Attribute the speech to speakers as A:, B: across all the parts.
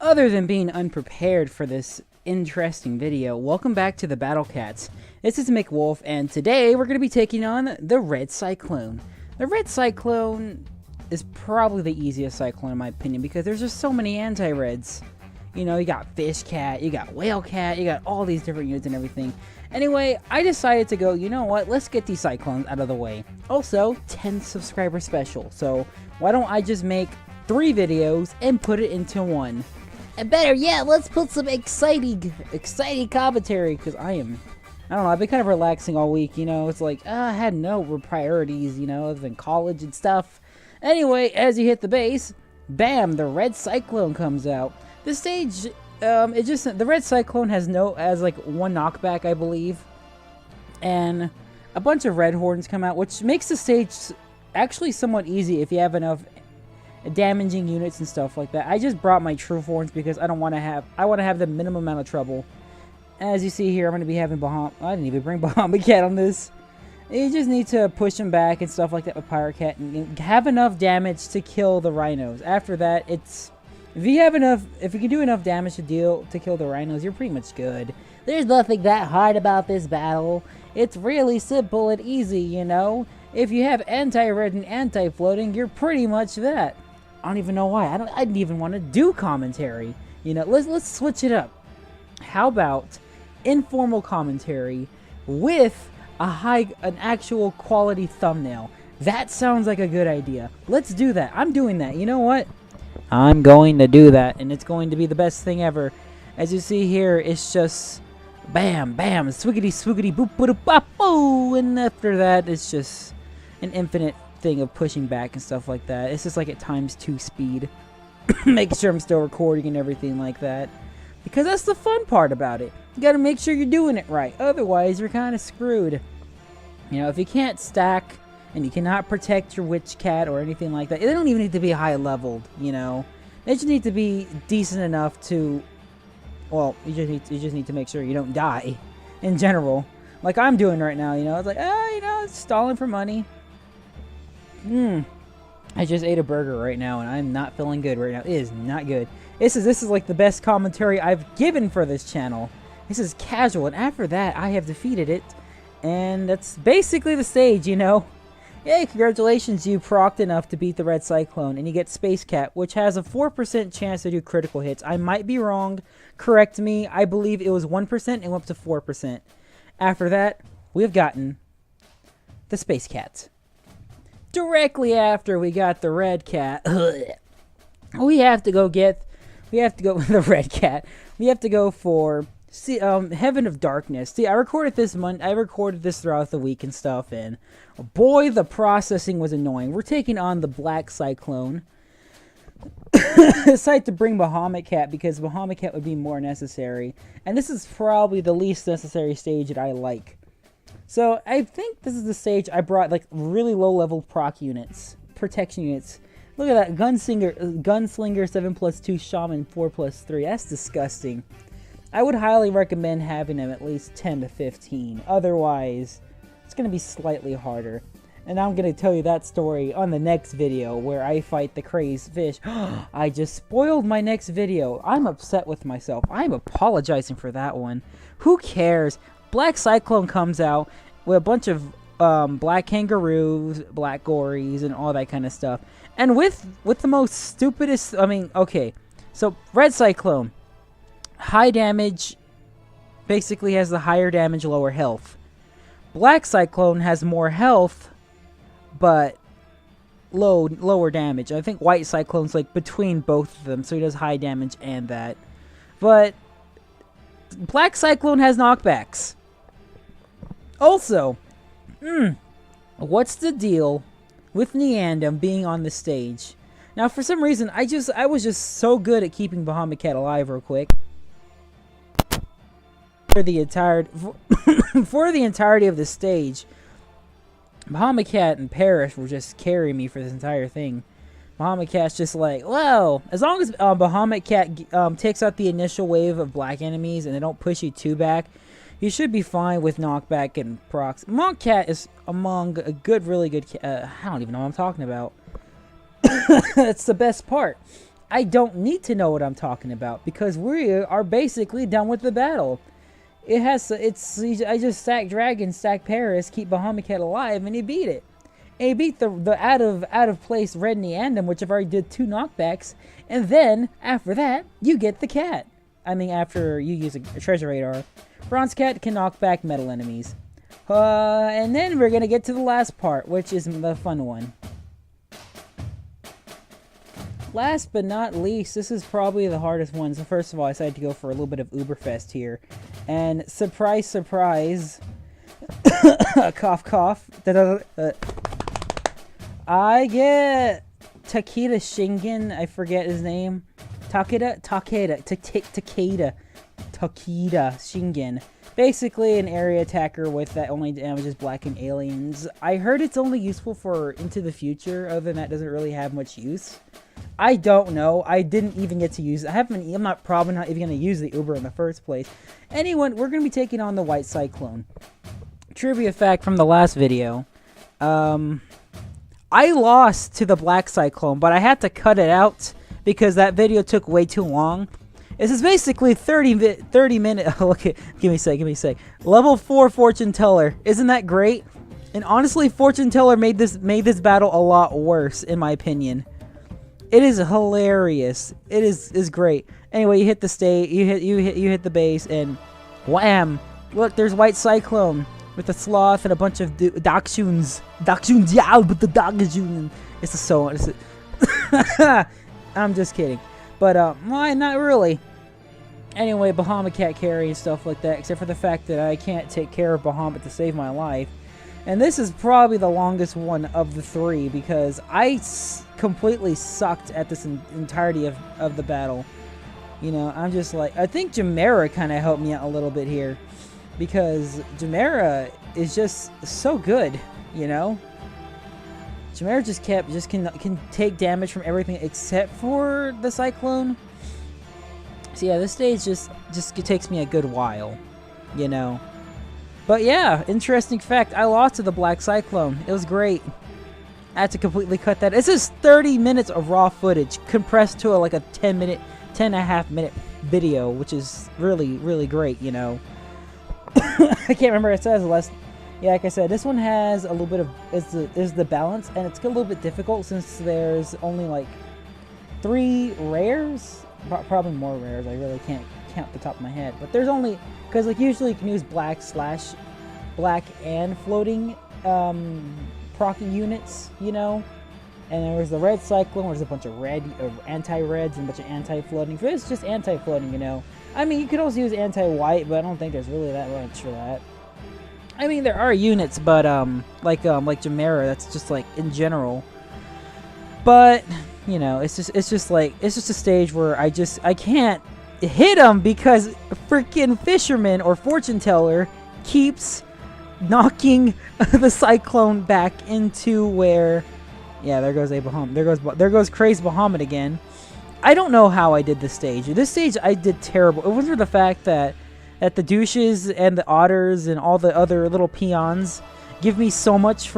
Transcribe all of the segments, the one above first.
A: other than being unprepared for this interesting video, welcome back to the Battle Cats. This is McWolf, and today we're going to be taking on the Red Cyclone. The Red Cyclone is probably the easiest Cyclone in my opinion, because there's just so many anti-reds. You know, you got Fish Cat, you got Whale Cat, you got all these different units and everything. Anyway, I decided to go, you know what, let's get these Cyclones out of the way. Also, 10 subscriber special, so why don't I just make 3 videos and put it into one? And better yet, let's put some exciting commentary, because I don't know, I've been kind of relaxing all week, you know, it's like, I had no priorities, you know, other than college and stuff. Anyway, as you hit the base, bam, the Red Cyclone comes out. The stage, the Red Cyclone has like one knockback, I believe, and a bunch of Red Horns come out, which makes the stage actually somewhat easy if you have enough damaging units and stuff like that. I just brought my True Horns because I want to have the minimum amount of trouble. As you see here, I'm going to be having I didn't even bring Bahamut Cat on this. You just need to push him back and stuff like that with Pirate Cat and have enough damage to kill the rhinos. After that, if you can do enough damage to kill the rhinos, you're pretty much good. There's nothing that hard about this battle. It's really simple and easy, you know. If you have anti-red and anti-floating, you're pretty much that. I don't even know why. I didn't even want to do commentary. You know, let's switch it up. How about informal commentary with an actual quality thumbnail? That sounds like a good idea. Let's do that. I'm doing that. You know what? I'm going to do that, and it's going to be the best thing ever. As you see here, it's just bam, bam, swiggity, swiggity, boop, boop, boop, boop, and after that, it's just an infinite thing of pushing back and stuff like that. It's just like at ×2 speed. Make sure I'm still recording and everything like that, because that's the fun part about it. You gotta make sure you're doing it right, otherwise you're kind of screwed. You know, if you can't stack and you cannot protect your Witch Cat or anything like that, they don't even need to be high leveled, you know. They just need to be decent enough to, well, you just need to make sure you don't die in general, like I'm doing right now. You know, it's like, you know, it's stalling for money. I just ate a burger right now, and I'm not feeling good right now. It is not good. This is like the best commentary I've given for this channel. This is casual, and after that, I have defeated it, and that's basically the stage, you know. Yay, congratulations, you procced enough to beat the Red Cyclone, and you get Space Cat, which has a 4% chance to do critical hits. I might be wrong. Correct me. I believe it was 1% and went up to 4%. After that, we've gotten the Space Cat. Directly after we got the Red Cat, we have to go with the Red Cat. We have to go for Heaven of Darkness. See, I recorded this throughout the week and stuff, and boy, the processing was annoying. We're taking on the Black Cyclone. Decided to bring Bahamut Cat because Bahamut Cat would be more necessary, and this is probably the least necessary stage that I like. So I think this is the stage I brought like really low level proc units, protection units. Look at that, Gunslinger 7+2, Shaman 4+3. That's disgusting. I would highly recommend having them at least 10 to 15. Otherwise, it's going to be slightly harder. And I'm going to tell you that story on the next video where I fight the crazed fish. I just spoiled my next video. I'm upset with myself. I'm apologizing for that one. Who cares? Black Cyclone comes out with a bunch of black kangaroos, black gories, and all that kind of stuff. And with the most stupidest, okay. So, Red Cyclone. High damage, basically has the higher damage, lower health. Black Cyclone has more health, but lower damage. I think White Cyclone's like between both of them, so he does high damage and that. But Black Cyclone has knockbacks. Also, what's the deal with Neandum being on the stage? Now, for some reason, I was just so good at keeping Bahamut Cat alive real quick. For the entirety of the stage, Bahamut Cat and Parrish will just carry me for this entire thing. Bahamut Cat's just like, whoa! As long as Bahamut Cat takes out the initial wave of black enemies and they don't push you too back, you should be fine with knockback and procs. Monk Cat is among a really good. I don't even know what I'm talking about. That's the best part. I don't need to know what I'm talking about because we are basically done with the battle. I just stacked Dragon, stacked Paris, keep Bahamut Cat alive, and he beat it. And he beat the out of place Red Neandam, which I've already did 2 knockbacks, and then after that you get the cat. I mean, after you use a treasure radar, Bronze Cat can knock back metal enemies. And then we're gonna get to the last part, which is the fun one. Last but not least, this is probably the hardest one. So first of all, I decided to go for a little bit of Uberfest here. And surprise, surprise, cough, cough, I get Takeda Shingen, I forget his name. Takeda Shingen. Basically an area attacker with that only damages blackened aliens. I heard it's only useful for Into the Future, other than that doesn't really have much use. I don't know. I didn't even get to use it. I'm probably not even going to use the Uber in the first place. Anyway, we're going to be taking on the White Cyclone. Trivia fact from the last video. I lost to the Black Cyclone, but I had to cut it out because that video took way too long. This is basically 30 minute. Oh, okay, give me a sec. Level 4 Fortune Teller. Isn't that great? And honestly, Fortune Teller made this battle a lot worse, in my opinion. It is hilarious. It is great. Anyway, you hit the state, you hit the base, and wham! Look, there's White Cyclone with a sloth and a bunch of Dakshuns. Dakshuns, yeah, but the Dakshuns. It's a so. I'm just kidding, but why not really? Anyway, Bahamut Cat carry and stuff like that, except for the fact that I can't take care of Bahamut to save my life. And this is probably the longest one of the 3 because I completely sucked at this entirety of the battle. You know, I'm just like, I think Jamera kind of helped me out a little bit here because Jamera is just so good, you know? Jamera just can take damage from everything except for the Cyclone. So yeah, this stage just it takes me a good while, you know? But yeah, interesting fact, I lost to the Black Cyclone. It was great. I had to completely cut that. This is 30 minutes of raw footage compressed to like a 10.5 minute video, which is really, really great, you know. I can't remember what it says. Yeah, like I said, this one has a little bit of is the balance, and it's a little bit difficult since there's only like 3 rares, probably more rares. I really can't count the top of my head, but there's only because like usually you can use black and floating proccing units, you know. And there was the Red Cyclone, where there's a bunch of red anti-reds and a bunch of anti-floating. For this, just anti-floating, you know. I mean, you could also use anti-white, but I don't think there's really that much for that. I mean, there are units, but like Jamera, that's just like in general. But you know, it's just a stage where I can't hit him because freaking Fisherman or Fortune Teller keeps knocking the Cyclone back into where. Yeah, there goes Bahamut. There goes Crazed Bahamut again. I don't know how I did this stage. This stage I did terrible. It was for the fact that the douches and the otters and all the other little peons give me so much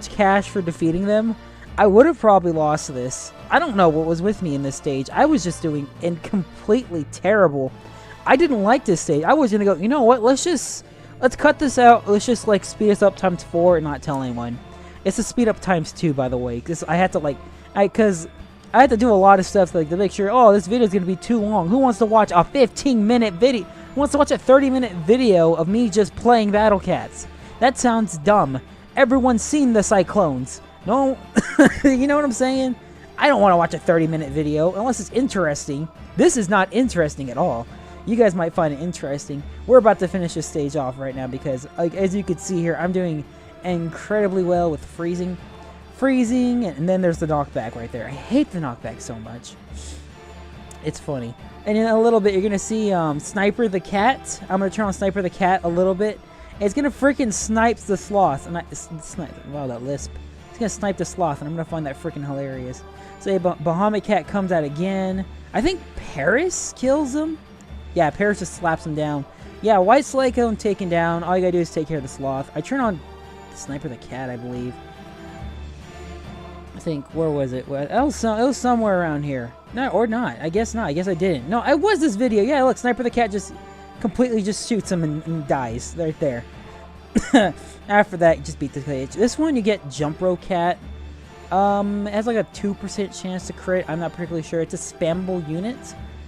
A: cash for defeating them. I would have probably lost this. I don't know what was with me in this stage. I was just doing completely terrible. I didn't like this stage. I was gonna go, you know what? Let's cut this out. Let's just like speed us up times 4 and not tell anyone. It's a speed up times 2, by the way. Because I had to do a lot of stuff like to make sure. Oh, this video is gonna be too long. Who wants to watch a 15-minute video? Who wants to watch a 30-minute video of me just playing Battle Cats? That sounds dumb. Everyone's seen the Cyclones. No, you know what I'm saying? I don't want to watch a 30-minute video unless it's interesting. This is not interesting at all. You guys might find it interesting. We're about to finish this stage off right now because, like, as you can see here, I'm doing incredibly well with freezing, and then there's the knockback right there. I hate the knockback so much. It's funny. And in a little bit, you're gonna see Sniper the Cat. I'm gonna turn on Sniper the Cat a little bit. It's gonna freaking snipe the sloth. Wow, that lisp. It's gonna snipe the sloth, and I'm gonna find that freaking hilarious. So yeah, Bahamut Cat comes out again. I think Paris kills him. Yeah, Paris just slaps him down. Yeah, White Cyclone taken down. All you gotta do is take care of the sloth. I turn on Sniper the Cat, I believe. I think, where was it? It was somewhere around here. No, or not. I guess not. I guess I didn't. No, I was this video. Yeah, look, Sniper the Cat just completely just shoots him and dies right there. After that, you just beat the page. This one, you get Jump Row Cat. It has like a 2% chance to crit. I'm not particularly sure. It's a spammable unit.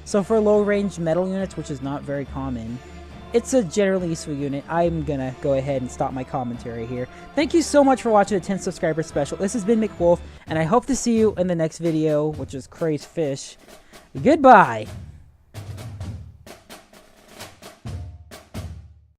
A: So for low-range metal units, which is not very common, it's a generally useful unit. I'm gonna go ahead and stop my commentary here. Thank you so much for watching the 10 subscriber special. This has been McWolf, and I hope to see you in the next video, which is Crazed Fish. Goodbye!